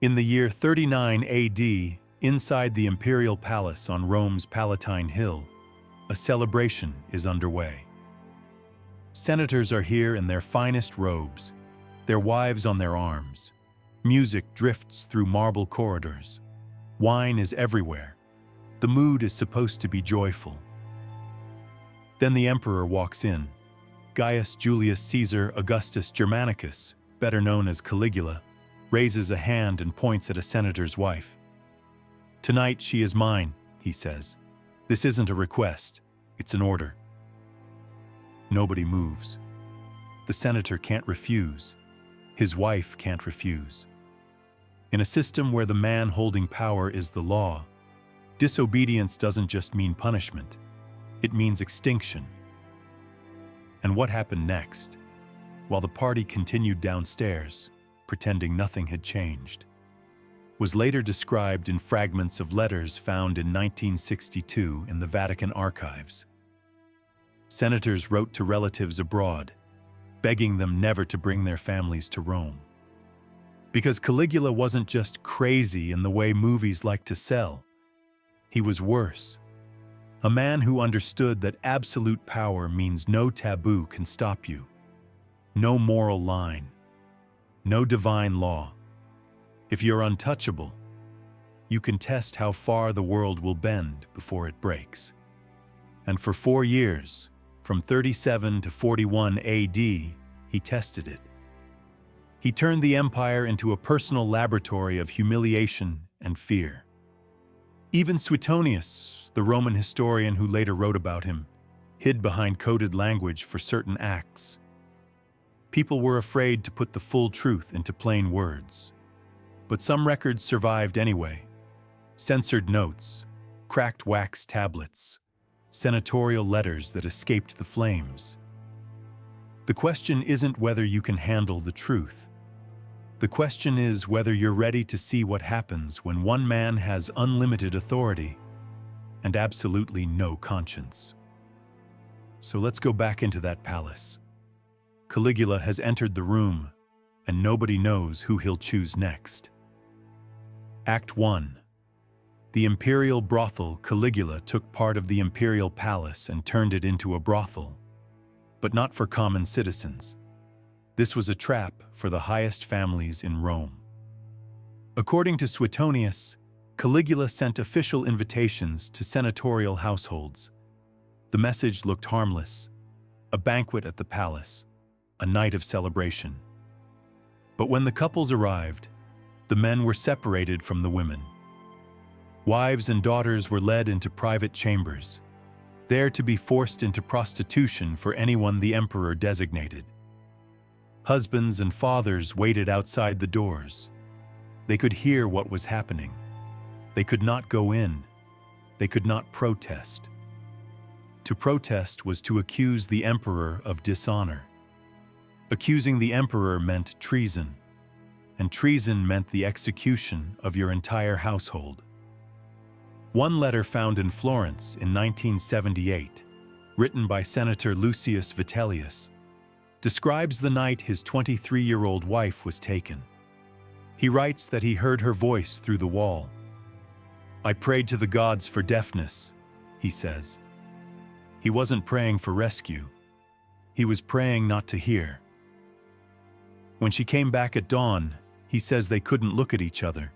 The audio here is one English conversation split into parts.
In the year 39 AD, inside the imperial palace on Rome's Palatine Hill, a celebration is underway. Senators are here in their finest robes, their wives on their arms. Music drifts through marble corridors. Wine is everywhere. The mood is supposed to be joyful. Then the emperor walks in. Gaius Julius Caesar Augustus Germanicus, better known as Caligula, raises a hand and points at a senator's wife. "Tonight she is mine," he says. "This isn't a request, it's an order." Nobody moves. The senator can't refuse. His wife can't refuse. In a system where the man holding power is the law, disobedience doesn't just mean punishment, it means extinction. And what happened next? While the party continued downstairs, pretending nothing had changed, was later described in fragments of letters found in 1962 in the Vatican archives. Senators wrote to relatives abroad, begging them never to bring their families to Rome. Because Caligula wasn't just crazy in the way movies like to sell. He was worse. A man who understood that absolute power means no taboo can stop you. No moral line. No divine law. If you're untouchable, you can test how far the world will bend before it breaks. And for 4 years, from 37 to 41 AD, he tested it. He turned the empire into a personal laboratory of humiliation and fear. Even Suetonius, the Roman historian who later wrote about him, hid behind coded language for certain acts. People were afraid to put the full truth into plain words. But some records survived anyway. Censored notes, cracked wax tablets, senatorial letters that escaped the flames. The question isn't whether you can handle the truth. The question is whether you're ready to see what happens when one man has unlimited authority and absolutely no conscience. So let's go back into that palace. Caligula has entered the room, and nobody knows who he'll choose next. Act 1. The imperial brothel. Caligula took part of the imperial palace and turned it into a brothel. But not for common citizens. This was a trap for the highest families in Rome. According to Suetonius, Caligula sent official invitations to senatorial households. The message looked harmless: a banquet at the palace, a night of celebration. But when the couples arrived, the men were separated from the women. Wives and daughters were led into private chambers, there to be forced into prostitution for anyone the emperor designated. Husbands and fathers waited outside the doors. They could hear what was happening. They could not go in. They could not protest. To protest was to accuse the emperor of dishonor. Accusing the emperor meant treason, and treason meant the execution of your entire household. One letter found in Florence in 1978, written by Senator Lucius Vitellius, describes the night his 23-year-old wife was taken. He writes that he heard her voice through the wall. "I prayed to the gods for deafness," he says. He wasn't praying for rescue. He was praying not to hear. When she came back at dawn, he says they couldn't look at each other.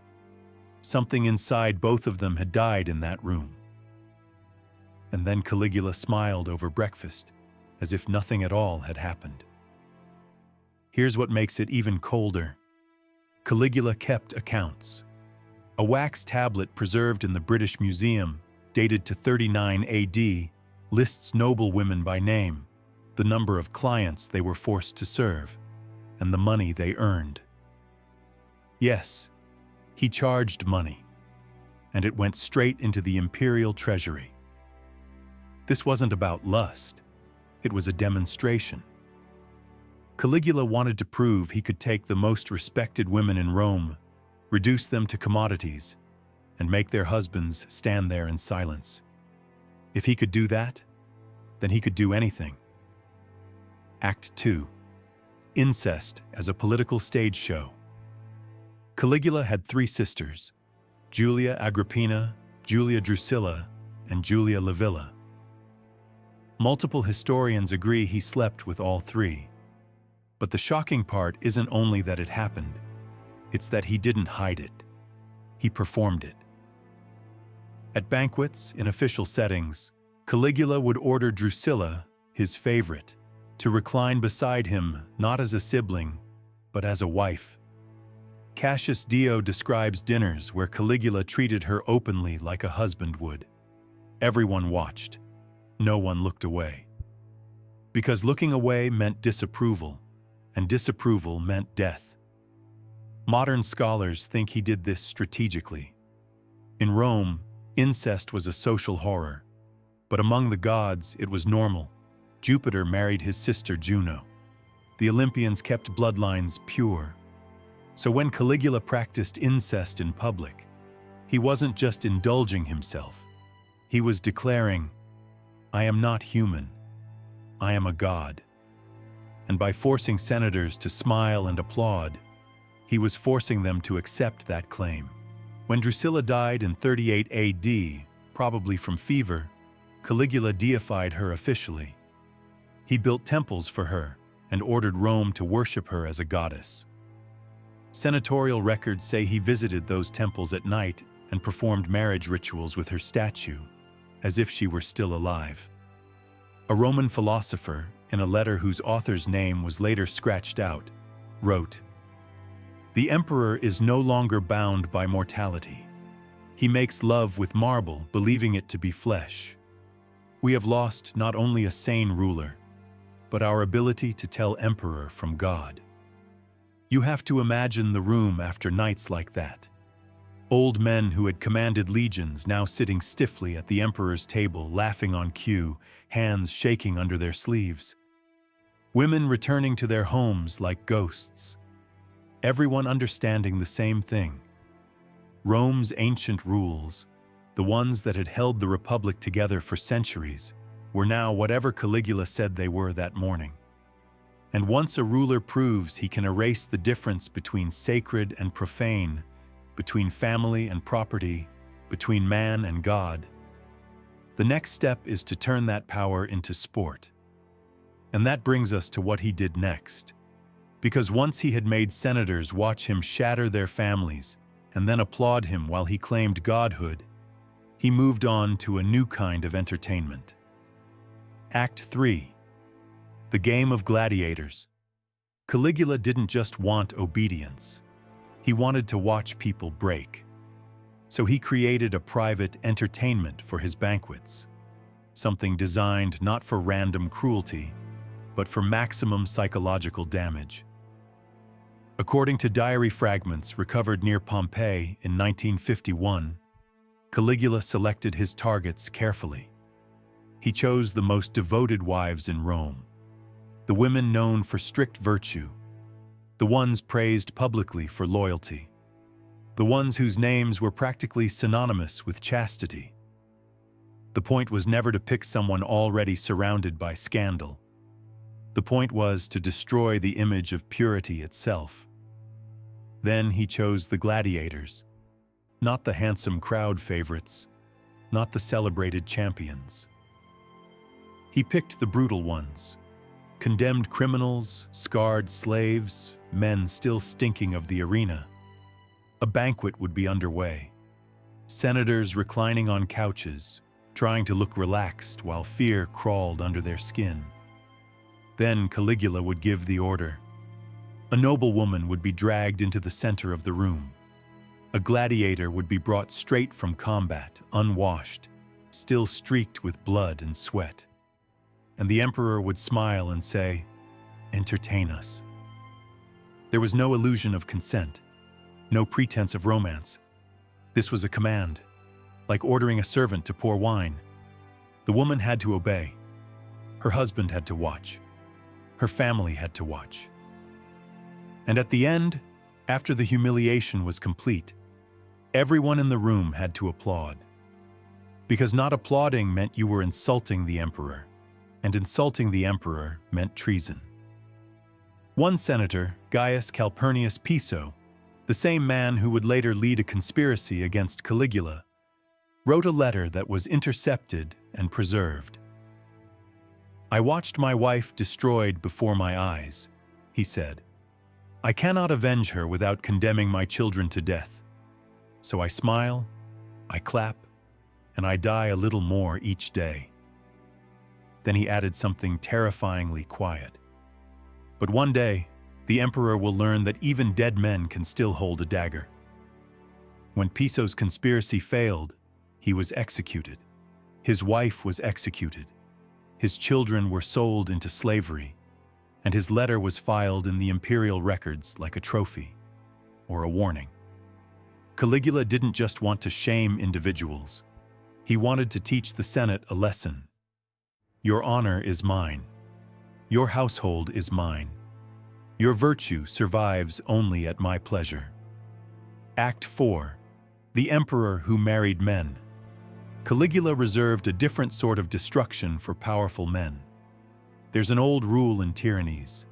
Something inside both of them had died in that room. And then Caligula smiled over breakfast, as if nothing at all had happened. Here's what makes it even colder. Caligula kept accounts. A wax tablet preserved in the British Museum, dated to 39 AD, lists noble women by name, the number of clients they were forced to serve, and the money they earned. Yes, he charged money, and it went straight into the imperial treasury. This wasn't about lust. It was a demonstration. Caligula wanted to prove he could take the most respected women in Rome, reduce them to commodities, and make their husbands stand there in silence. If he could do that, then he could do anything. Act 2. Incest as a political stage show. Caligula had three sisters: Julia Agrippina, Julia Drusilla, and Julia Livilla. Multiple historians agree he slept with all three. But the shocking part isn't only that it happened, it's that he didn't hide it. He performed it. At banquets, in official settings, Caligula would order Drusilla, his favorite, to recline beside him not as a sibling, but as a wife. Cassius Dio describes dinners where Caligula treated her openly like a husband would. Everyone watched. No one looked away. Because looking away meant disapproval, and disapproval meant death. Modern scholars think he did this strategically. In Rome, incest was a social horror, but among the gods it was normal. Jupiter married his sister Juno. The Olympians kept bloodlines pure. So when Caligula practiced incest in public, he wasn't just indulging himself. He was declaring, "I am not human. I am a god." And by forcing senators to smile and applaud, he was forcing them to accept that claim. When Drusilla died in 38 AD, probably from fever, Caligula deified her officially. He built temples for her and ordered Rome to worship her as a goddess. Senatorial records say he visited those temples at night and performed marriage rituals with her statue, as if she were still alive. A Roman philosopher, in a letter whose author's name was later scratched out, wrote, "The emperor is no longer bound by mortality. He makes love with marble, believing it to be flesh. We have lost not only a sane ruler, but our ability to tell emperor from God." You have to imagine the room after nights like that. Old men who had commanded legions now sitting stiffly at the emperor's table, laughing on cue, hands shaking under their sleeves. Women returning to their homes like ghosts. Everyone understanding the same thing. Rome's ancient rules, the ones that had held the Republic together for centuries, were now whatever Caligula said they were that morning. And once a ruler proves he can erase the difference between sacred and profane, between family and property, between man and God, the next step is to turn that power into sport. And that brings us to what he did next. Because once he had made senators watch him shatter their families and then applaud him while he claimed godhood, he moved on to a new kind of entertainment. Act 3. The game of gladiators. Caligula didn't just want obedience. He wanted to watch people break. So he created a private entertainment for his banquets, something designed not for random cruelty, but for maximum psychological damage. According to diary fragments recovered near Pompeii in 1951, Caligula selected his targets carefully. He chose the most devoted wives in Rome, the women known for strict virtue, the ones praised publicly for loyalty, the ones whose names were practically synonymous with chastity. The point was never to pick someone already surrounded by scandal. The point was to destroy the image of purity itself. Then he chose the gladiators, not the handsome crowd favorites, not the celebrated champions. He picked the brutal ones, condemned criminals, scarred slaves, men still stinking of the arena. A banquet would be underway. Senators reclining on couches, trying to look relaxed while fear crawled under their skin. Then Caligula would give the order. A noblewoman would be dragged into the center of the room. A gladiator would be brought straight from combat, unwashed, still streaked with blood and sweat. And the emperor would smile and say, "Entertain us." There was no illusion of consent, no pretense of romance. This was a command, like ordering a servant to pour wine. The woman had to obey. Her husband had to watch. Her family had to watch. And at the end, after the humiliation was complete, everyone in the room had to applaud. Because not applauding meant you were insulting the emperor, and insulting the emperor meant treason. One senator, Gaius Calpurnius Piso, The same man who would later lead a conspiracy against Caligula, wrote a letter that was intercepted and preserved. "I watched my wife destroyed before my eyes," he said. "I cannot avenge her without condemning my children to death. So I smile, I clap, and I die a little more each day." Then he added something terrifyingly quiet. "But one day, the emperor will learn that even dead men can still hold a dagger." When Piso's conspiracy failed, he was executed. His wife was executed. His children were sold into slavery, and his letter was filed in the imperial records like a trophy or a warning. Caligula didn't just want to shame individuals. He wanted to teach the Senate a lesson. Your honor is mine. Your household is mine. Your virtue survives only at my pleasure. Act 4. The Emperor Who Married Men. Caligula reserved a different sort of destruction for powerful men. There's an old rule in tyrannies.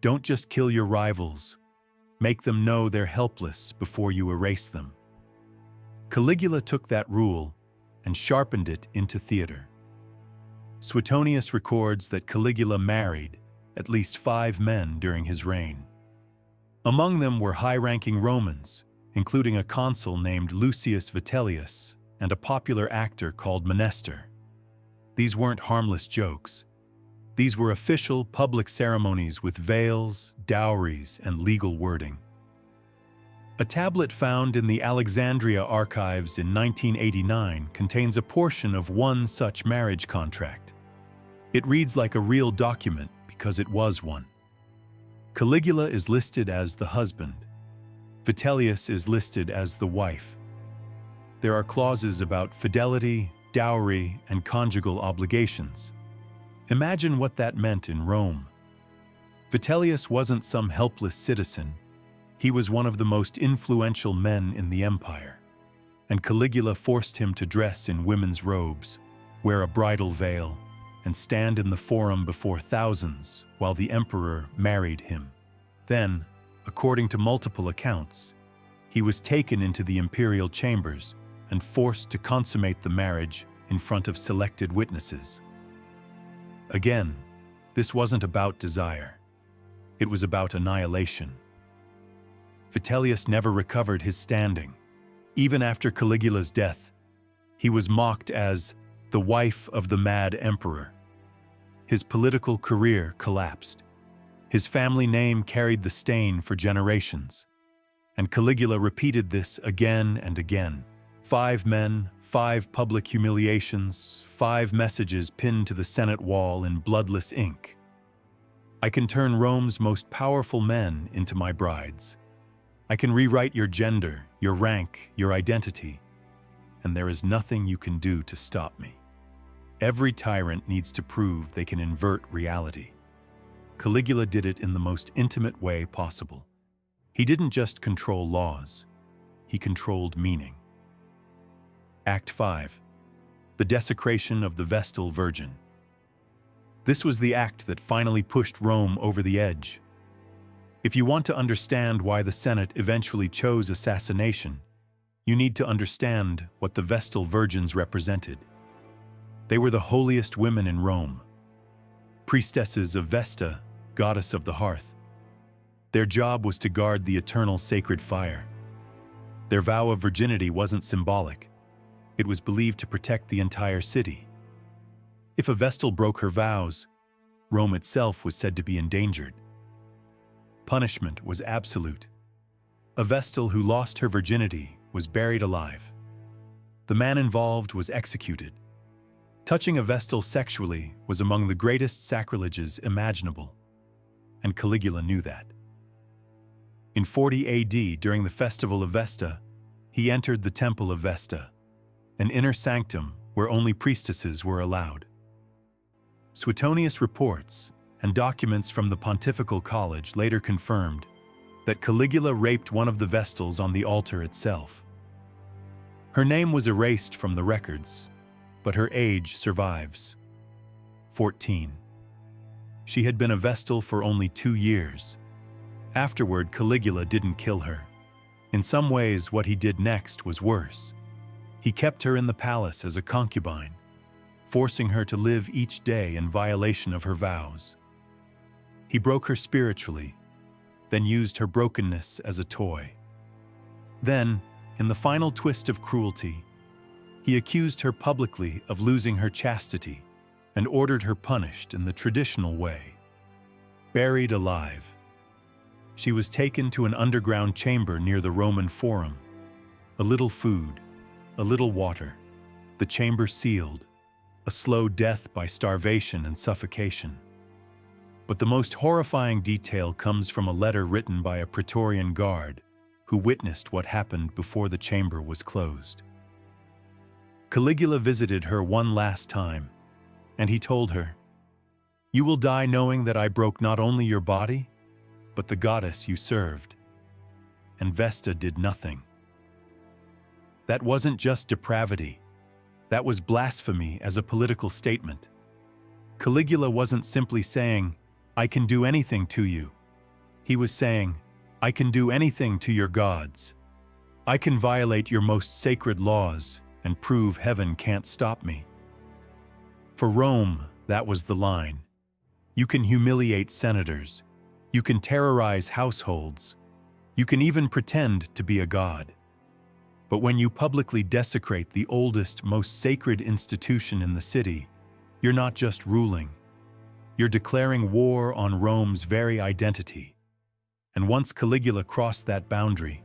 Don't just kill your rivals. Make them know they're helpless before you erase them. Caligula took that rule and sharpened it into theater. Suetonius records that Caligula married at least 5 men during his reign. Among them were high-ranking Romans, including a consul named Lucius Vitellius and a popular actor called Menester. These weren't harmless jokes. These were official public ceremonies with veils, dowries, and legal wording. A tablet found in the Alexandria archives in 1989 contains a portion of one such marriage contract. It reads like a real document because it was one. Caligula is listed as the husband. Vitellius is listed as the wife. There are clauses about fidelity, dowry, and conjugal obligations. Imagine what that meant in Rome. Vitellius wasn't some helpless citizen. He was one of the most influential men in the empire. And Caligula forced him to dress in women's robes, wear a bridal veil, and stand in the forum before thousands while the emperor married him. Then, according to multiple accounts, he was taken into the imperial chambers and forced to consummate the marriage in front of selected witnesses. Again, this wasn't about desire. It was about annihilation. Vitellius never recovered his standing. Even after Caligula's death, he was mocked as the wife of the mad emperor. His political career collapsed. His family name carried the stain for generations. And Caligula repeated this again and again. 5 men, 5 public humiliations, 5 messages pinned to the Senate wall in bloodless ink. I can turn Rome's most powerful men into my brides. I can rewrite your gender, your rank, your identity, and there is nothing you can do to stop me. Every tyrant needs to prove they can invert reality. Caligula did it in the most intimate way possible. He didn't just control laws, he controlled meaning. Act 5. The Desecration of the Vestal Virgin. This was the act that finally pushed Rome over the edge. If you want to understand why the Senate eventually chose assassination, you need to understand what the Vestal Virgins represented. They were the holiest women in Rome, priestesses of Vesta, goddess of the hearth. Their job was to guard the eternal sacred fire. Their vow of virginity wasn't symbolic. It was believed to protect the entire city. If a Vestal broke her vows, Rome itself was said to be endangered. Punishment was absolute. A Vestal who lost her virginity was buried alive. The man involved was executed. Touching a Vestal sexually was among the greatest sacrileges imaginable, and Caligula knew that. In 40 AD, during the festival of Vesta, he entered the temple of Vesta, an inner sanctum where only priestesses were allowed. Suetonius reports, and documents from the Pontifical College later confirmed, that Caligula raped one of the Vestals on the altar itself. Her name was erased from the records, but her age survives. 14. She had been a Vestal for only 2 years. Afterward, Caligula didn't kill her. In some ways, what he did next was worse. He kept her in the palace as a concubine, forcing her to live each day in violation of her vows. He broke her spiritually, then used her brokenness as a toy. Then, in the final twist of cruelty, he accused her publicly of losing her chastity and ordered her punished in the traditional way. Buried alive. She was taken to an underground chamber near the Roman Forum. A little food, a little water, the chamber sealed, a slow death by starvation and suffocation. But the most horrifying detail comes from a letter written by a Praetorian guard who witnessed what happened before the chamber was closed. Caligula visited her one last time, and he told her, "You will die knowing that I broke not only your body, but the goddess you served." And Vesta did nothing. That wasn't just depravity. That was blasphemy as a political statement. Caligula wasn't simply saying, "I can do anything to you." He was saying, "I can do anything to your gods. I can violate your most sacred laws and prove heaven can't stop me." For Rome, that was the line. You can humiliate senators. You can terrorize households. You can even pretend to be a god. But when you publicly desecrate the oldest, most sacred institution in the city, you're not just ruling. You're declaring war on Rome's very identity. And once Caligula crossed that boundary,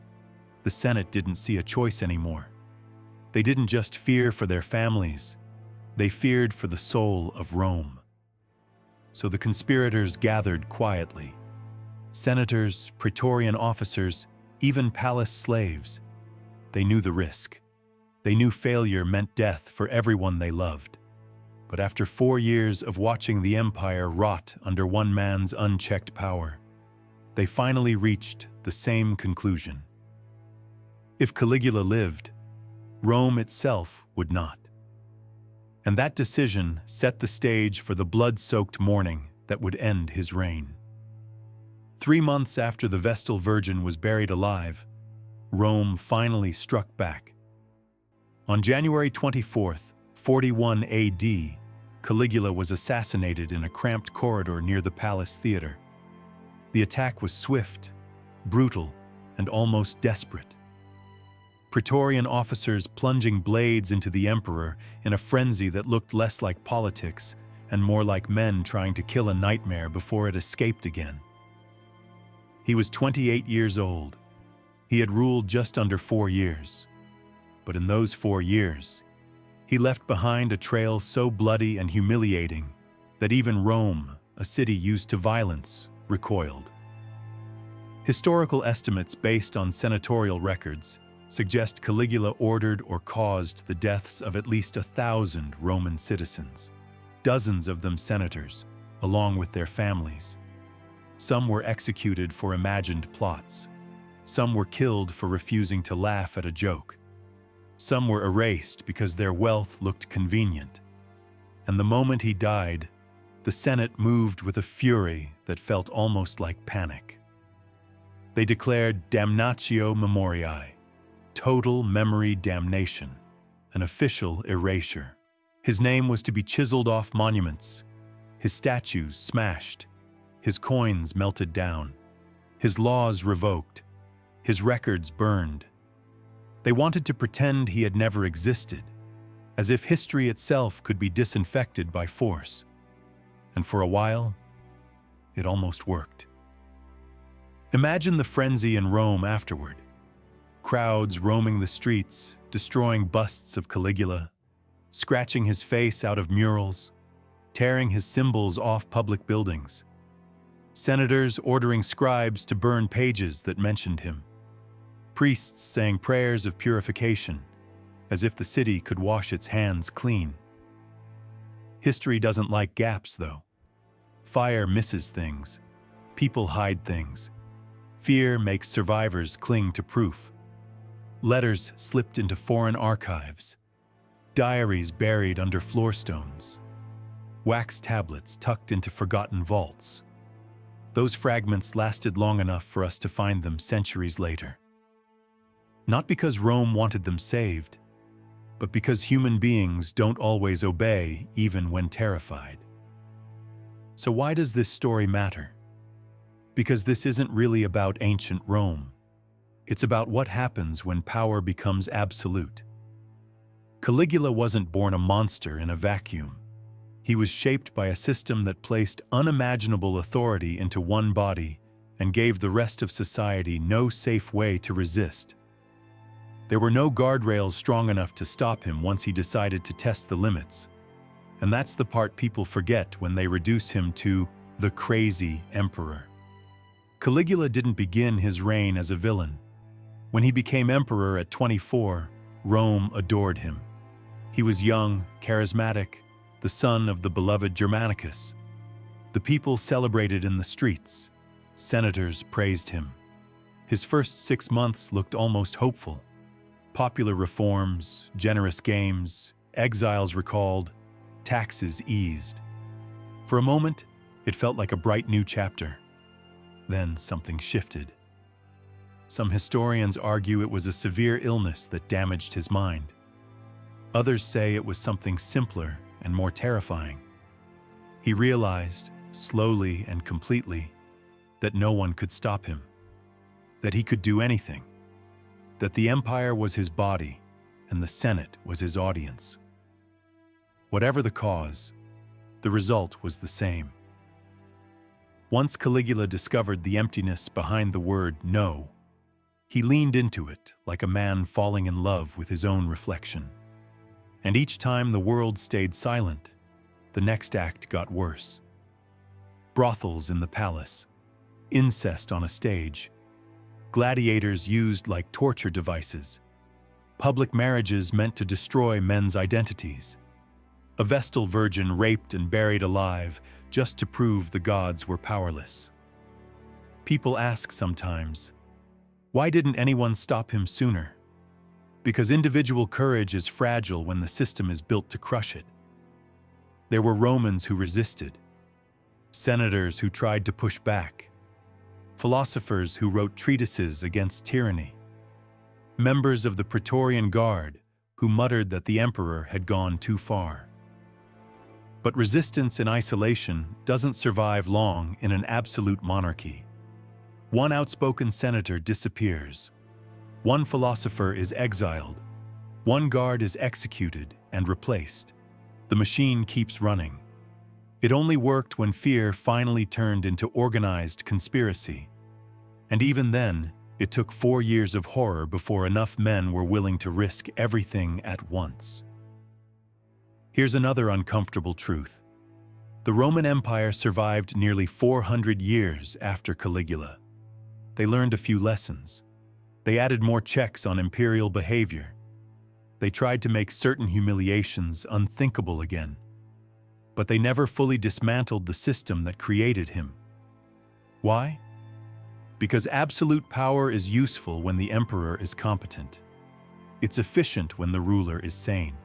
the Senate didn't see a choice anymore. They didn't just fear for their families, they feared for the soul of Rome. So the conspirators gathered quietly. Senators, Praetorian officers, even palace slaves. They knew the risk. They knew failure meant death for everyone they loved. But after 4 years of watching the empire rot under one man's unchecked power, they finally reached the same conclusion. If Caligula lived, Rome itself would not. And that decision set the stage for the blood-soaked mourning that would end his reign. 3 months after the Vestal Virgin was buried alive, Rome finally struck back. On January 24th, 41 AD, Caligula was assassinated in a cramped corridor near the palace theater. The attack was swift, brutal, and almost desperate. Praetorian officers plunging blades into the emperor in a frenzy that looked less like politics and more like men trying to kill a nightmare before it escaped again. He was 28 years old. He had ruled just under 4 years. But in those 4 years, he left behind a trail so bloody and humiliating that even Rome, a city used to violence, recoiled. Historical estimates based on senatorial records suggest Caligula ordered or caused the deaths of at least 1,000 Roman citizens, dozens of them senators, along with their families. Some were executed for imagined plots. Some were killed for refusing to laugh at a joke. Some were erased because their wealth looked convenient. And the moment he died, the Senate moved with a fury that felt almost like panic. They declared damnatio memoriae, total memory damnation, an official erasure. His name was to be chiseled off monuments, his statues smashed, his coins melted down, his laws revoked, his records burned. They wanted to pretend he had never existed, as if history itself could be disinfected by force. And for a while, it almost worked. Imagine the frenzy in Rome afterward. Crowds roaming the streets, destroying busts of Caligula, scratching his face out of murals, tearing his symbols off public buildings. Senators ordering scribes to burn pages that mentioned him. Priests saying prayers of purification, as if the city could wash its hands clean. History doesn't like gaps, though. Fire misses things. People hide things. Fear makes survivors cling to proof. Letters slipped into foreign archives. Diaries buried under floorstones. Wax tablets tucked into forgotten vaults. Those fragments lasted long enough for us to find them centuries later. Not because Rome wanted them saved, but because human beings don't always obey even when terrified. So why does this story matter? Because this isn't really about ancient Rome. It's about what happens when power becomes absolute. Caligula wasn't born a monster in a vacuum. He was shaped by a system that placed unimaginable authority into one body and gave the rest of society no safe way to resist. There were no guardrails strong enough to stop him once he decided to test the limits. And that's the part people forget when they reduce him to the crazy emperor. Caligula didn't begin his reign as a villain. When he became emperor at 24, Rome adored him. He was young, charismatic, the son of the beloved Germanicus. The people celebrated in the streets. Senators praised him. His first 6 months looked almost hopeful. Popular reforms, generous games, exiles recalled, taxes eased. For a moment, it felt like a bright new chapter. Then something shifted. Some historians argue it was a severe illness that damaged his mind. Others say it was something simpler and more terrifying. He realized, slowly and completely, that no one could stop him, that he could do anything, that the empire was his body and the Senate was his audience. Whatever the cause, the result was the same. Once Caligula discovered the emptiness behind the word no, he leaned into it like a man falling in love with his own reflection. And each time the world stayed silent, the next act got worse. Brothels in the palace, incest on a stage, gladiators used like torture devices, public marriages meant to destroy men's identities, a Vestal virgin raped and buried alive just to prove the gods were powerless. People ask sometimes, why didn't anyone stop him sooner? Because individual courage is fragile when the system is built to crush it. There were Romans who resisted, senators who tried to push back, philosophers who wrote treatises against tyranny, members of the Praetorian Guard who muttered that the emperor had gone too far. But resistance in isolation doesn't survive long in an absolute monarchy. One outspoken senator disappears. One philosopher is exiled. One guard is executed and replaced. The machine keeps running. It only worked when fear finally turned into organized conspiracy. And even then, it took 4 years of horror before enough men were willing to risk everything at once. Here's another uncomfortable truth. The Roman Empire survived nearly 400 years after Caligula. They learned a few lessons. They added more checks on imperial behavior. They tried to make certain humiliations unthinkable again. But they never fully dismantled the system that created him. Why? Because absolute power is useful when the emperor is competent. It's efficient when the ruler is sane.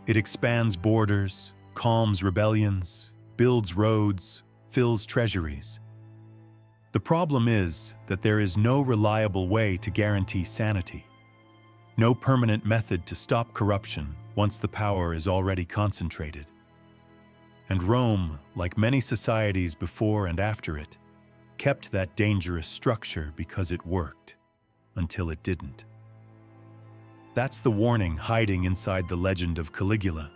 It expands borders, calms rebellions, builds roads, fills treasuries. The problem is that there is no reliable way to guarantee sanity. No permanent method to stop corruption once the power is already concentrated. And Rome, like many societies before and after it, kept that dangerous structure because it worked, until it didn't. That's the warning hiding inside the legend of Caligula.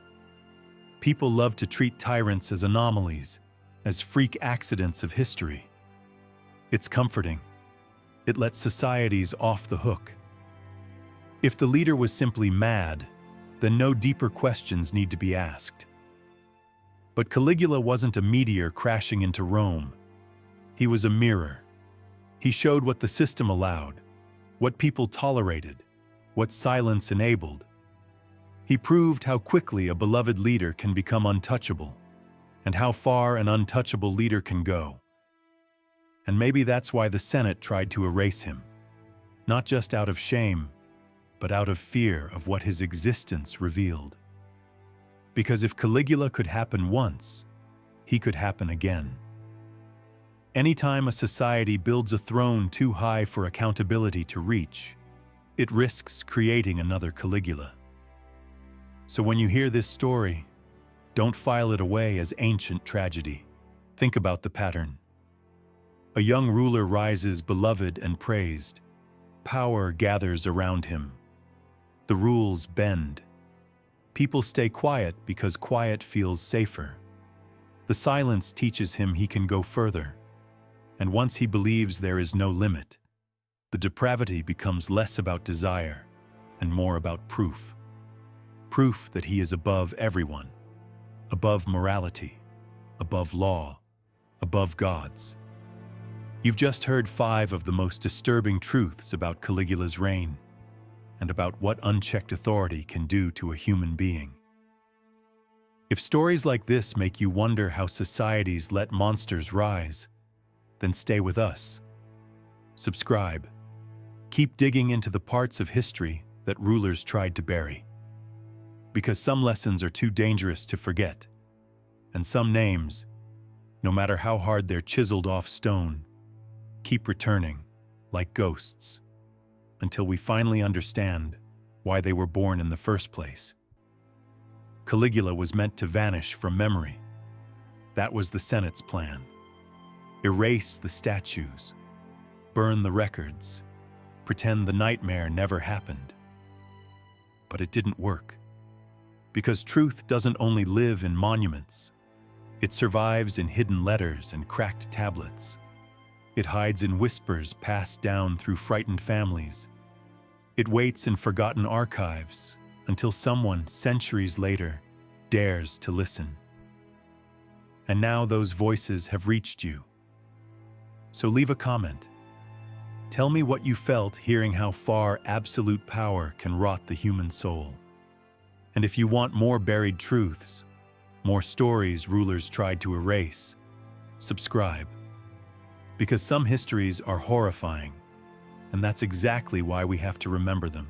People love to treat tyrants as anomalies, as freak accidents of history. It's comforting. It lets societies off the hook. If the leader was simply mad, then no deeper questions need to be asked. But Caligula wasn't a meteor crashing into Rome. He was a mirror. He showed what the system allowed, what people tolerated, what silence enabled. He proved how quickly a beloved leader can become untouchable, and how far an untouchable leader can go. And maybe that's why the Senate tried to erase him, not just out of shame, but out of fear of what his existence revealed. Because if Caligula could happen once, he could happen again. Anytime a society builds a throne too high for accountability to reach, it risks creating another Caligula. So when you hear this story, don't file it away as ancient tragedy. Think about the pattern. A young ruler rises beloved and praised. Power gathers around him. The rules bend. People stay quiet because quiet feels safer. The silence teaches him he can go further. And once he believes there is no limit, the depravity becomes less about desire and more about proof. Proof that he is above everyone, above morality, above law, above gods. You've just heard 5 of the most disturbing truths about Caligula's reign and about what unchecked authority can do to a human being. If stories like this make you wonder how societies let monsters rise, then stay with us. Subscribe. Keep digging into the parts of history that rulers tried to bury. Because some lessons are too dangerous to forget, and some names, no matter how hard they're chiseled off stone, keep returning like ghosts until we finally understand why they were born in the first place. Caligula was meant to vanish from memory. That was the Senate's plan. Erase the statues, burn the records, pretend the nightmare never happened. But it didn't work. Because truth doesn't only live in monuments. It survives in hidden letters and cracked tablets. It hides in whispers passed down through frightened families. It waits in forgotten archives until someone, centuries later, dares to listen. And now those voices have reached you. So leave a comment. Tell me what you felt hearing how far absolute power can rot the human soul. And if you want more buried truths, more stories rulers tried to erase, subscribe. Because some histories are horrifying, and that's exactly why we have to remember them.